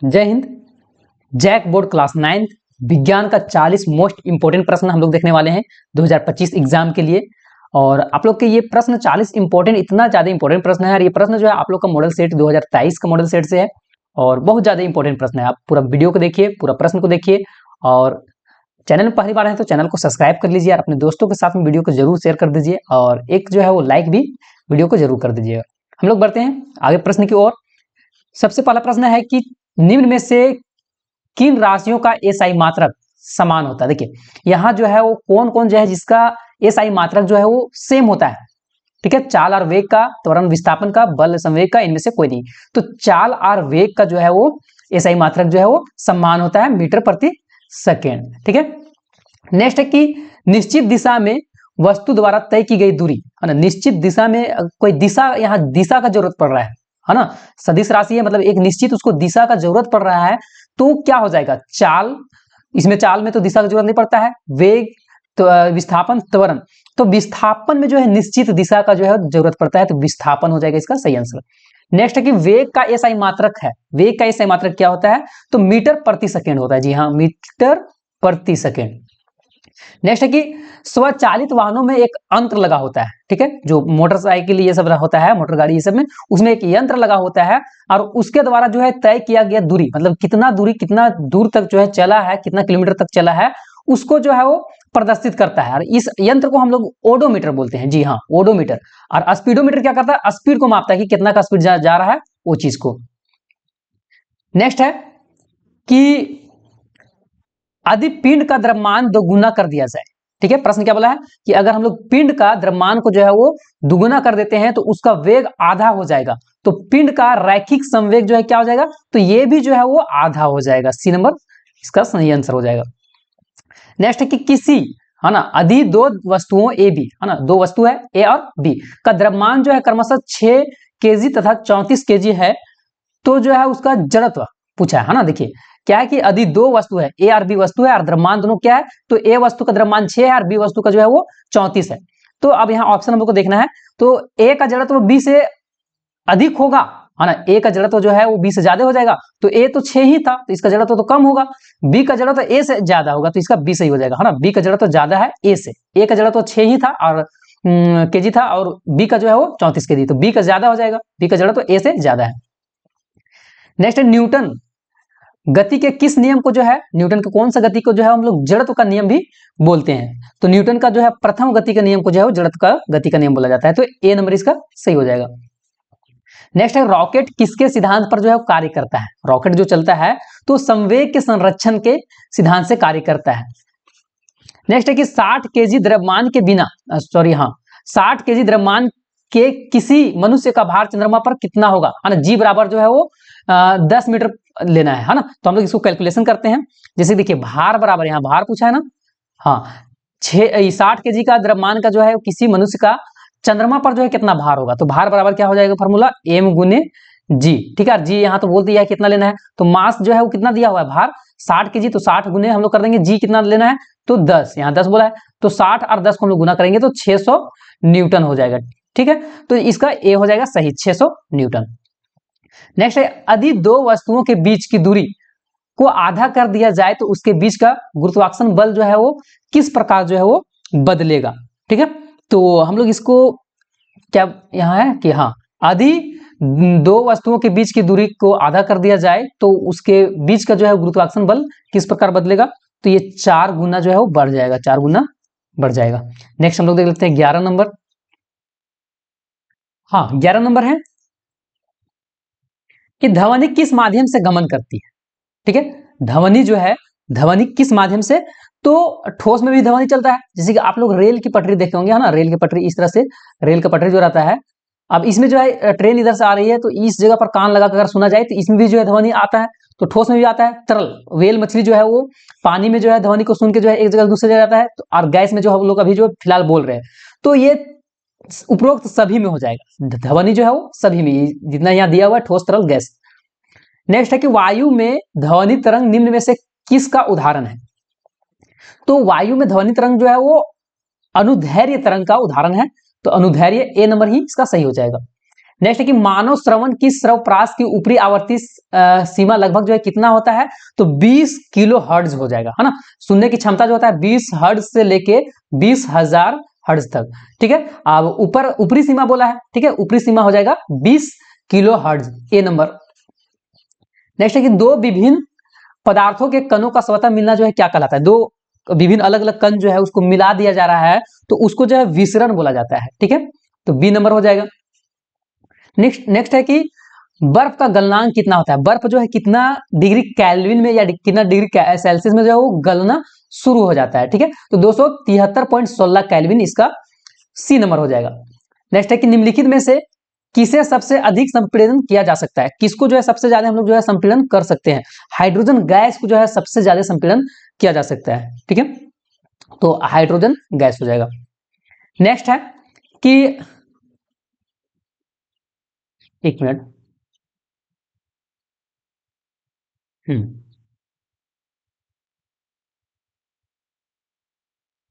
जय Hind. JAC board class 9 विज्ञान का 40 मोस्ट इंपोर्टेंट प्रश्न हम लोग देखने वाले हैं 2025 एग्जाम के लिए। और आप लोग के ये प्रश्न 40 इंपोर्टेंट, इतना ज्यादा इंपोर्टेंट प्रश्न है। और ये प्रश्न जो है आप लोग का मॉडल सेट 2023 का मॉडल सेट से है और बहुत ज्यादा इंपोर्टेंट प्रश्न है। आप पूरा वीडियो को देखिए, पूरा प्रश्न को देखिए, और चैनल में पहली बार है तो चैनल को सब्सक्राइब कर लीजिए और अपने दोस्तों के साथ में वीडियो को जरूर शेयर कर दीजिए, और एक जो है वो लाइक भी वीडियो को जरूर कर दीजिएगा। हम लोग बढ़ते हैं आगे प्रश्न की ओर। सबसे पहला प्रश्न है कि निम्न में से किन राशियों का एसआई मात्रक समान होता है। देखिए यहाँ जो है वो कौन कौन जो है जिसका एसआई मात्रक जो है वो सेम होता है। ठीक है, चाल और वेग का, त्वरण विस्थापन का, बल संवेग का, इनमें से कोई नहीं। तो चाल और वेग का जो है वो एसआई मात्रक जो है वो समान होता है मीटर प्रति सेकेंड। ठीक है, नेक्स्ट है कि निश्चित दिशा में वस्तु द्वारा तय की गई दूरी, है ना। निश्चित दिशा में कोई दिशा, यहाँ दिशा का जरूरत पड़ रहा है ना। सदिश राशि है, मतलब एक निश्चित उसको दिशा का जरूरत पड़ रहा है, तो क्या हो जाएगा चाल। इसमें चाल में तो दिशा का जरूरत नहीं पड़ता है। वेग तो विस्थापन, त्वरण, तो विस्थापन में जो है निश्चित दिशा का जो है जरूरत पड़ता है, तो विस्थापन हो जाएगा इसका सही आंसर। नेक्स्ट है कि वेग का एसआई मात्रक है। वेग का एसआई मात्रक क्या होता है, तो मीटर प्रति सेकेंड होता है। जी हाँ, मीटर प्रति सेकेंड। नेक्स्ट है कि स्वचालित वाहनों में एक यंत्र लगा होता है। ठीक है, जो मोटरसाइकिल ये सब होता है, मोटर गाड़ी ये सब में, उसमें एक यंत्र लगा होता है और उसके द्वारा जो है तय किया गया दूरी, मतलब कितना दूर तक जो है चला है, कितना किलोमीटर तक चला है, उसको जो है वो प्रदर्शित करता है। और इस यंत्र को हम लोग ओडोमीटर बोलते हैं। जी हाँ, ओडोमीटर। और स्पीडोमीटर क्या करता है, स्पीड को मापता है कि कितना का स्पीड जा रहा है वो चीज को। नेक्स्ट है कि यदि पिंड का द्रव्यमान दोगुना कर दिया जाए। ठीक है, प्रश्न क्या बोला है कि अगर हम लोग पिंड का द्रव्यमान को जो है वो दुगुना कर देते हैं तो उसका वेग आधा हो जाएगा। तो पिंड का रैखिक संवेग जो है क्या हो जाएगा, तो ये भी जो है वो आधा हो जाएगा। सी नंबर इसका सही आंसर हो जाएगा। नेक्स्ट है कि किसी, है ना, यदि दो वस्तुओं ए बी, है ना, दो वस्तु है ए और बी का द्रव्यमान जो है क्रमशः 6 केजी तथा 34 केजी है, तो जो है उसका जड़त्व पूछा है ना। देखिए क्या है कि यदि दो वस्तु है, ए और बी वस्तु है और द्रव्यमान दोनों क्या है, तो ए वस्तु का द्रव्यमान 6 है और बी वस्तु का जो है वो 34 है। तो अब यहाँ ऑप्शन हमको देखना है, तो ए का जड़त्व बी से अधिक होगा, है ना। ए का जड़त्व जो है वो बी से ज्यादा हो जाएगा, तो ए तो 6 ही था तो इसका जड़त्व तो कम होगा। बी का जड़त्व ए से ज्यादा होगा तो इसका बी सही हो जाएगा, है ना। बी का जड़त्व ज्यादा है ए से, ए का जड़त्व 6 ही था और केजी था, और बी का जो है वो 34 केजी, तो बी का ज्यादा हो जाएगा, बी का जड़त्व ए से ज्यादा है। नेक्स्ट है न्यूटन गति के किस नियम को जो है, न्यूटन के कौन सा गति को जो है हम लोग जड़त्व का नियम भी बोलते हैं। तो न्यूटन का जो है प्रथम गति का नियम को जो है जड़त्व का गति का नियम बोला जाता है, तो ए नंबर इसका सही हो जाएगा। नेक्स्ट है रॉकेट किसके सिद्धांत पर जो है कार्य करता है। रॉकेट जो चलता है तो संवेग के संरक्षण के सिद्धांत से कार्य करता है। नेक्स्ट है कि 60 केजी द्रव्यमान के बिना, 60 केजी द्रव्यमान के किसी मनुष्य का भार चंद्रमा पर कितना होगा, है ना। जी बराबर जो है वो 10 मीटर लेना है ना। तो हम लोग इसको कैलकुलेशन करते हैं। जैसे देखिए भार बराबर, यहाँ भार पूछा है ना, हाँ, 60 केजी का द्रव्यमान का जो है किसी मनुष्य का चंद्रमा पर जो है कितना भार होगा, तो भार बराबर क्या हो जाएगा, फॉर्मूला m गुने जी। ठीक है, जी यहाँ तो बोल दिया है कितना लेना है, तो मास जो है वो कितना दिया हुआ है, भार 60 केजी, तो 60 गुने हम लोग कर देंगे जी कितना लेना है, तो 10, यहाँ 10 बोला है, तो 60 और 10 को हम लोग गुना करेंगे तो 600 न्यूटन हो जाएगा। ठीक है, तो इसका ए हो जाएगा सही, 600 न्यूटन। नेक्स्ट है यदि दो वस्तुओं के बीच की दूरी को आधा कर दिया जाए तो उसके बीच का गुरुत्वाकर्षण बल जो है वो किस प्रकार जो है वो बदलेगा। ठीक है, तो हम लोग इसको क्या यहाँ है कि हाँ, यदि दो वस्तुओं के बीच की दूरी को आधा कर दिया जाए तो उसके बीच का जो है गुरुत्वाकर्षण बल किस प्रकार बदलेगा, तो ये 4 गुना जो है वो बढ़ जाएगा, 4 गुना बढ़ जाएगा। नेक्स्ट हम लोग देख लेते हैं 11 नंबर। हाँ, 11 नंबर है कि ध्वनि किस माध्यम से गमन करती है। ठीक है, ध्वनि जो है, ध्वनि किस माध्यम से, तो ठोस में भी ध्वनि चलता है। जैसे कि आप लोग रेल की पटरी देखे होंगे, है ना, रेल की पटरी इस तरह से, रेल का पटरी जो रहता है, अब इसमें जो है ट्रेन इधर से आ रही है तो इस जगह पर कान लगा कर सुना जाए तो इसमें भी जो है ध्वनि आता है। तो ठोस में भी आता है। तरल व्हेल मछली जो है वो पानी में जो है ध्वनि को सुन के जो है एक जगह दूसरी जगह जाता है, तो और गैस में जो हम लोग अभी जो फिलहाल बोल रहे हैं, तो ये उपरोक्त सभी में हो जाएगा। ध्वनि जो है वो सभी में, जितना यहाँ दिया हुआ है ठोस तरल गैस। नेक्स्ट है कि वायु में ध्वनि तरंग निम्न में से किसका उदाहरण है। तो वायु में ध्वनि तरंग जो है वो अनुदैर्घ्य तरंग का उदाहरण है, तो अनुदैर्घ्य ए नंबर ही इसका सही हो जाएगा। नेक्स्ट है कि मानव श्रवण की श्रवप्राश की ऊपरी आवर्ती सीमा लगभग जो है कितना होता है, तो 20 किलो हर्ट्ज हो जाएगा, है ना। सुनने की क्षमता जो होता है 20 हर्ट्ज से लेके 20,000 हर्ट्ज तक, ठीक है। अब ऊपर ऊपरी सीमा बोला है, ठीक है, ऊपरी सीमा हो जाएगा 20 किलो हर्ट्ज, ए नंबर। नेक्स्ट है कि दो विभिन्न पदार्थों के कणों का स्वतः मिलना जो है क्या कहलाता है, दो विभिन्न अलग अलग कण जो है उसको मिला दिया जा रहा है तो उसको जो है विसरण बोला जाता है, ठीक है, तो बी नंबर हो जाएगा। नेक्स्ट है कि बर्फ का गलनांक कितना होता है, बर्फ जो है कितना डिग्री केल्विन में या कितना डिग्री सेल्सियस में जो है वो गलना शुरू हो जाता है, ठीक है, तो 273.16 केल्विन, इसका सी नंबर हो जाएगा। नेक्स्ट है कि निम्नलिखित में से किसे सबसे अधिक संपीड़न किया जा सकता है, किसको जो है सबसे ज्यादा हम लोग जो है संपीड़न कर सकते हैं, हाइड्रोजन गैस को जो है सबसे ज्यादा संपीड़न किया जा सकता है, ठीक है, तो हाइड्रोजन गैस हो जाएगा। नेक्स्ट है कि एक मिनट,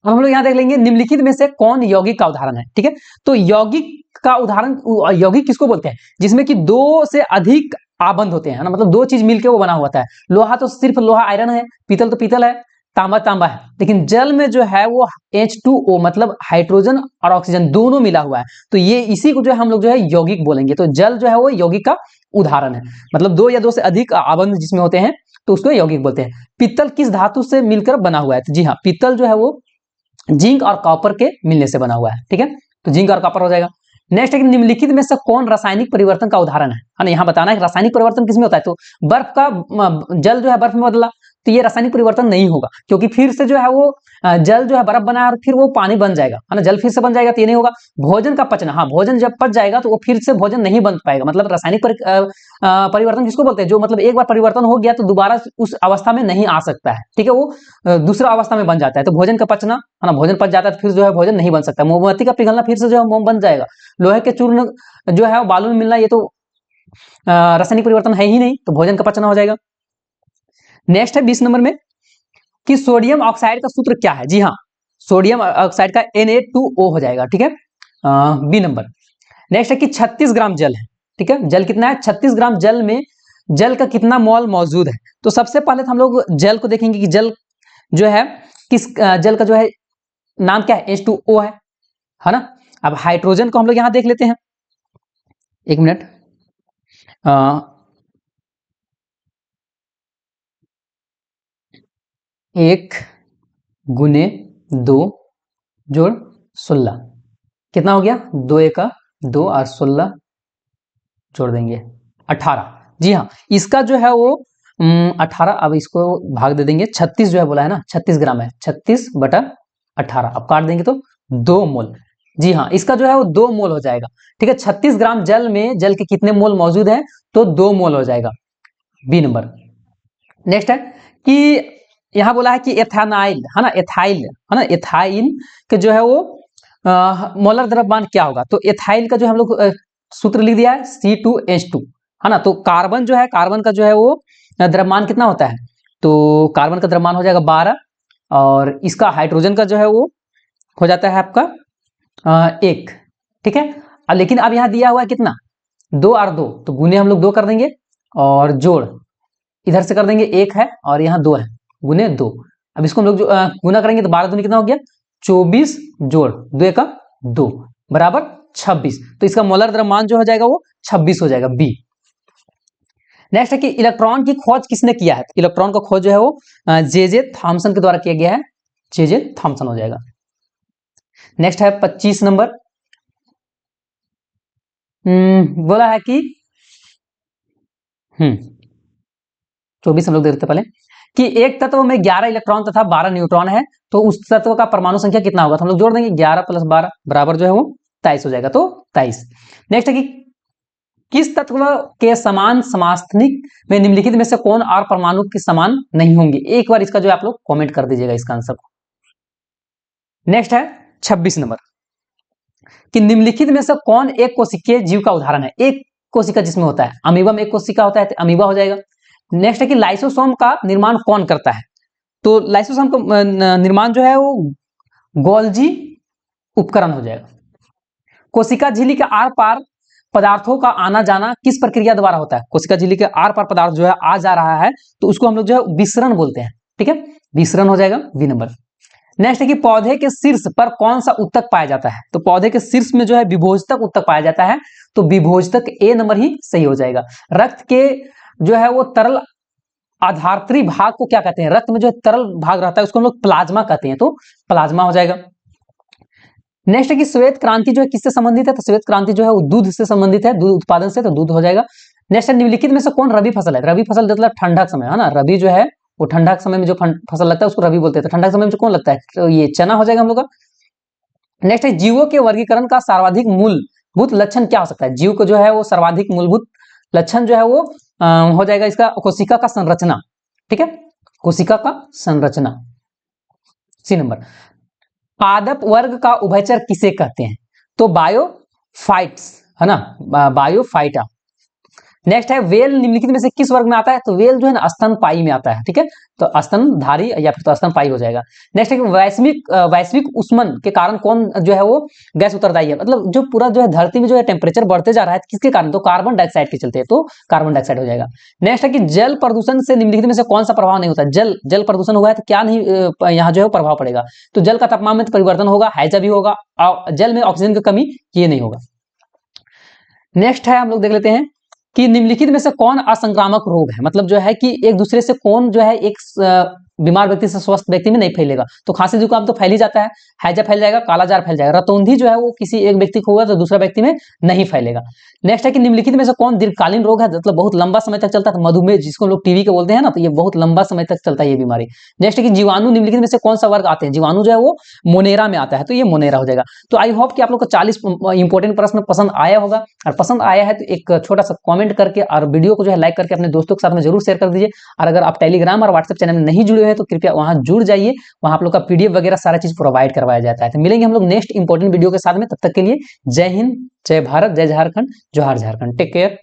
हम लोग यहां देख लेंगे निम्नलिखित में से कौन यौगिक का उदाहरण है, ठीक है, तो यौगिक का उदाहरण, यौगिक किसको बोलते हैं, जिसमें कि दो से अधिक आबंध होते हैं ना, मतलब दो चीज मिलकर वो बना हुआ है। लोहा तो सिर्फ लोहा आयरन है, पीतल तो पीतल है, तांबा तांबा है, लेकिन जल में जो है वो H2O मतलब हाइड्रोजन और ऑक्सीजन दोनों मिला हुआ है, तो ये इसी को जो है हम लोग जो है यौगिक बोलेंगे। तो जल जो है वो यौगिक का उदाहरण है, मतलब दो या दो से अधिक आबंध जिसमें होते हैं तो उसको यौगिक बोलते हैं। पीतल किस धातु से मिलकर बना हुआ है, तो जी हाँ, पीतल जो है वो जिंक और कॉपर के मिलने से बना हुआ है, ठीक है, तो जिंक और कॉपर हो जाएगा। नेक्स्ट है कि निम्नलिखित में से कौन रासायनिक परिवर्तन का उदाहरण है ना, यहाँ बताना है कि रासायनिक परिवर्तन किसमें होता है, तो बर्फ का जल जो है बर्फ में बदला तो ये रासायनिक परिवर्तन नहीं होगा, क्योंकि फिर से जो है वो जल जो है बर्फ बना और फिर वो पानी बन जाएगा, है ना, जल फिर से बन जाएगा तो ये नहीं होगा। भोजन का पचना, हाँ, भोजन जब पच जाएगा तो वो फिर से भोजन नहीं बन पाएगा, मतलब रासायनिक परिवर्तन किसको बोलते हैं, जो मतलब एक बार परिवर्तन हो गया तो दोबारा उस अवस्था में नहीं आ सकता है, ठीक है, वो दूसरा अवस्था में बन जाता है। तो भोजन का पचना, है ना, भोजन पच जाता है तो फिर जो है भोजन नहीं बन सकता। मोमबत्ती का पिघलना, फिर से जो है मोम बन जाएगा। लोहे के चूर्ण जो है बालू में मिलना, ये तो रासायनिक परिवर्तन है ही नहीं, तो भोजन का पचना हो जाएगा। नेक्स्ट है 20 नंबर में कि सोडियम ऑक्साइड का सूत्र क्या है, जी हाँ, सोडियम ऑक्साइड का Na2O हो जाएगा, ठीक है, बी नंबर। नेक्स्ट है कि 36 ग्राम जल है, ठीक है, जल कितना है, 36 ग्राम जल में जल का कितना मोल मौजूद है, तो सबसे पहले तो हम लोग जल को देखेंगे कि जल जो है किस जल का जो है नाम क्या है, H2O है ना। अब हाइड्रोजन को हम लोग यहां देख लेते हैं, एक मिनट, 1 गुने 2 जोड़ 16 कितना हो गया, 2 1 2 और 16 जोड़ देंगे 18, जी हाँ, इसका जो है वो 18, अब इसको भाग दे देंगे, 36 जो है बोला है ना, 36 ग्राम है, 36/18, अब काट देंगे तो 2 मोल, जी हाँ, इसका जो है वो 2 मोल हो जाएगा, ठीक है, 36 ग्राम जल में जल के कितने मोल मौजूद है, तो 2 मोल हो जाएगा, बी नंबर। नेक्स्ट है कि यहां बोला है कि एथेनाइल, है ना, एथाइल, है ना, एथाइल के जो है वो मोलर द्रव्यमान क्या होगा, तो एथाइल का जो हम लोग सूत्र लिख दिया है C2H2, है ना, तो कार्बन जो है, कार्बन का जो है वो द्रव्यमान कितना होता है, तो कार्बन का द्रव्यमान हो जाएगा 12, और इसका हाइड्रोजन का जो है वो हो जाता है आपका 1, ठीक है। अब लेकिन अब यहाँ दिया हुआ है कितना, 2 और 2, तो गुने हम लोग 2 कर देंगे और जोड़ इधर से कर देंगे, 1 है और यहाँ 2 है, गुने 2, अब इसको हम लोग जो गुना करेंगे तो 12 दूनी कितना हो गया, 24 जोड़ 2 1 2 बराबर 26, तो इसका मोलर द्रव्यमान जो हो जाएगा वो 26 हो जाएगा, बी। नेक्स्ट है कि इलेक्ट्रॉन की खोज किसने किया है, इलेक्ट्रॉन का खोज जो है वो जे थॉमसन के द्वारा किया गया है, जे थॉमसन हो जाएगा। नेक्स्ट है 25 नंबर, बोला है कि 24 हम लोग देखते पहले कि एक तत्व में 11 इलेक्ट्रॉन तथा 12 न्यूट्रॉन है, तो उस तत्व का परमाणु संख्या कितना होगा, तो हम लोग जोड़ देंगे 11 + 12 बराबर जो है वो 23 हो जाएगा, तो 23। नेक्स्ट है कि किस तत्व के समान समस्थानिक में निम्नलिखित में से कौन और परमाणु के समान नहीं होंगे, एक बार इसका जो है आप लोग कमेंट कर दीजिएगा इसका आंसर को। नेक्स्ट है 26 नंबर कि निम्नलिखित में से कौन एक कोशिकीय जीव का उदाहरण है, एक कोशिका जिसमें होता है, अमीबा में एक कोशिका होता है तो अमीबा हो जाएगा। नेक्स्ट है कि लाइसोसोम का निर्माण कौन करता है, तो लाइसोसोम का निर्माण जो है वो गोल्जी उपकरण हो जाएगा। कोशिका झिल्ली के आर पार पदार्थों का आना जाना किस प्रक्रिया द्वारा होता है? कोशिका झिल्ली के आर पार पदार्थ जो है आ जा रहा है तो उसको हम लोग जो है विसरण बोलते हैं। ठीक है, विसरण हो जाएगा बी नंबर। नेक्स्ट है कि पौधे के शीर्ष पर कौन सा उत्तक पाया जाता है? तो पौधे के शीर्ष में जो है विभोजतक उत्तक पाया जाता है, तो विभोजतक ए नंबर ही सही हो जाएगा। रक्त के जो है वो तरल आधारत्री भाग को क्या कहते हैं? रक्त में जो है तरल भाग रहता है उसको हम लोग प्लाज्मा कहते हैं, तो प्लाज्मा हो जाएगा। नेक्स्ट है कि श्वेत क्रांति जो है किससे संबंधित है? तो श्वेत क्रांति जो है वो दूध से संबंधित है, दूध उत्पादन से, तो दूध हो जाएगा। नेक्स्ट है निम्नलिखित में से कौन रबी फसल है? रबी फसल मतलब ठंडा समय है ना, रबी जो है वो ठंडा समय में जो फसल लगता है उसको रबी बोलते हैं, तो ठंडा समय में जो कौन लगता है? तो ये चना हो जाएगा हम लोग का। नेक्स्ट है जीवों के वर्गीकरण का सर्वाधिक मूलभूत लक्षण क्या हो सकता है? जीव को जो है वो सर्वाधिक मूलभूत लक्षण जो है वो हो जाएगा इसका कोशिका का संरचना। ठीक है, कोशिका का संरचना सी नंबर। पादप वर्ग का उभयचर किसे कहते हैं? तो बायोफाइट्स है ना, बायोफाइटा। नेक्स्ट है वेल निम्नलिखित में से किस वर्ग में आता है? तो वेल जो है ना स्तनपायी में आता है। ठीक है, तो स्तनधारी या फिर तो स्तनपायी हो जाएगा। नेक्स्ट है कि वैश्विक उष्मन के कारण कौन जो है वो गैस उत्तरदायी है? मतलब जो पूरा जो है धरती में जो है टेम्परेचर बढ़ते जा रहा है किसके कारण? तो कार्बन डाइऑक्साइड के चलते, तो कार्बन डाइऑक्साइड हो जाएगा। नेक्स्ट है कि जल प्रदूषण से निम्नलिखित में से कौन सा प्रभाव नहीं होता? जल प्रदूषण हुआ है तो क्या नहीं यहाँ जो है प्रभाव पड़ेगा? तो जल का तापमान में परिवर्तन होगा, हैजा भी होगा, जल में ऑक्सीजन की कमी ये नहीं होगा। नेक्स्ट है हम लोग देख लेते हैं कि निम्नलिखित में से कौन असंक्रामक रोग है? मतलब जो है कि एक दूसरे से कौन जो है एक बीमार व्यक्ति से स्वस्थ व्यक्ति में नहीं फैलेगा? तो खांसी जुकाम तो फैल ही जाता है, हैजा फैल जाएगा, कालाजार फैल जाएगा। रतौंधी जो है वो किसी एक व्यक्ति को होगा तो दूसरा व्यक्ति में नहीं फैलेगा। नेक्स्ट है कि निम्नलिखित में से कौन दीर्घकालीन रोग है, मतलब बहुत लंबा समय तक चलता है? मधुमेह जिसको लोग टीवी के बोलते हैं ना, तो ये बहुत लंबा समय तक चलता है ये बीमारी। नेक्स्ट है कि जीवाणु निम्नलिखित में से कौन सा वर्ग आते हैं? जीवाणु जो है वो मोनेरा में आता है, तो ये मोनेरा हो जाएगा। तो आई होप कि आप लोग को 40 इंपॉर्टेंट प्रश्न पसंद आया होगा, और पसंद आया है तो एक छोटा सा कमेंट करके और वीडियो को जो है लाइक करके अपने दोस्तों के साथ में जरूर शेयर कर दीजिए। और अगर आप टेलीग्राम और व्हाट्सएप चैनल में नहीं जुड़े हैं तो कृपया वहां जुड़ जाइए, वहां आप लोग का पीडीएफ वगैरह सारा चीज प्रोवाइड करवाया जाता है। तो मिलेंगे हम लोग नेक्स्ट इंपॉर्टेंट वीडियो के साथ में, तब तक के लिए जय हिंद, जय भारत, जय झारखंड, जोहार झारखंड, टेक केयर।